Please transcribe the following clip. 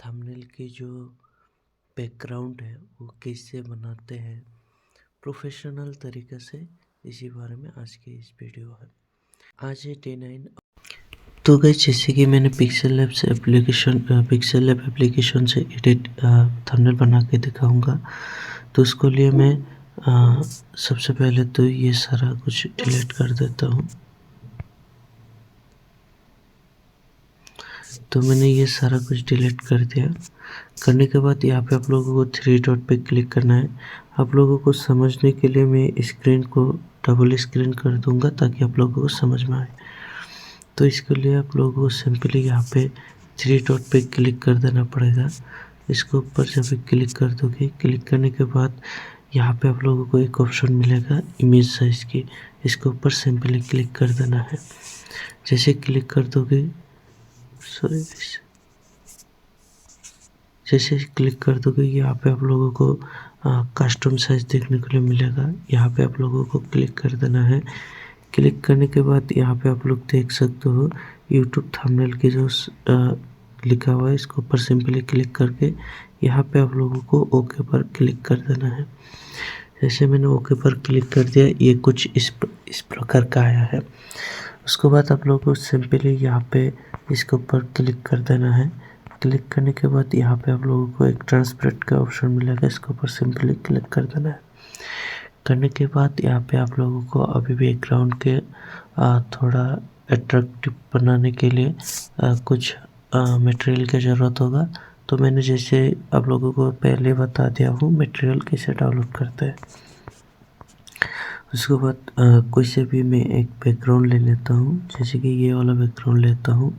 Thumbnail की जो background है वो कैसे बनाते हैं प्रोफेशनल तरीके से, इसी बारे में आज की इस वीडियो है। आज है डे 9। तो गाइस, जैसे कि मैंने पिक्सेलैब एप्लीकेशन से एडिट थंबनेल बना के दिखाऊंगा। तो उसको लिए मैं सबसे पहले तो ये सारा कुछ डिलीट कर देता हूँ। तो मैंने ये सारा कुछ डिलीट कर दिया। करने के बाद यहाँ पे आप लोगों को 3 डॉट पे क्लिक करना है। आप लोगों को समझने के लिए मैं स्क्रीन को डबल स्क्रीन कर दूंगा ताकि आप लोगों को समझ में आए। तो इसके लिए आप लोगों को सिंपली यहाँ पे 3 डॉट पे क्लिक कर देना पड़ेगा। इसके ऊपर जब क्लिक कर दोगे, क्लिक करने के बाद यहाँ पे आप लोगों को एक ऑप्शन मिलेगा इमेज साइज की। इसके ऊपर सिंपली क्लिक कर देना है। जैसे क्लिक कर दोगे, जैसे क्लिक कर दोगे, यहाँ पे आप लोगों को कस्टम साइज देखने को मिलेगा। यहाँ पे आप लोगों को क्लिक कर देना है। क्लिक करने के बाद यहाँ पे आप लोग देख सकते हो यूट्यूब थंबनेल की जो लिखा हुआ है, इसके ऊपर सिंपली क्लिक करके यहाँ पे आप लोगों को ओके पर क्लिक कर देना है। जैसे मैंने ओके पर क्लिक कर दिया, ये कुछ इस प्रकार का आया है। उसके बाद आप लोगों को सिंपली यहाँ पे इसके ऊपर क्लिक कर देना है। क्लिक करने के बाद यहाँ पे आप लोगों को एक ट्रांसपेरेंट का ऑप्शन मिलेगा, इसके ऊपर सिंपली क्लिक कर देना है। करने के बाद यहाँ पे आप लोगों को अभी बैकग्राउंड के थोड़ा अट्रैक्टिव बनाने के लिए कुछ मटेरियल की ज़रूरत होगा। तो मैंने जैसे आप लोगों को पहले बता दिया हूँ मटेरियल कैसे डाउनलोड करते हैं। उसके बाद कोई से भी मैं एक बैकग्राउंड ले लेता हूँ, जैसे कि ये वाला बैकग्राउंड लेता हूँ।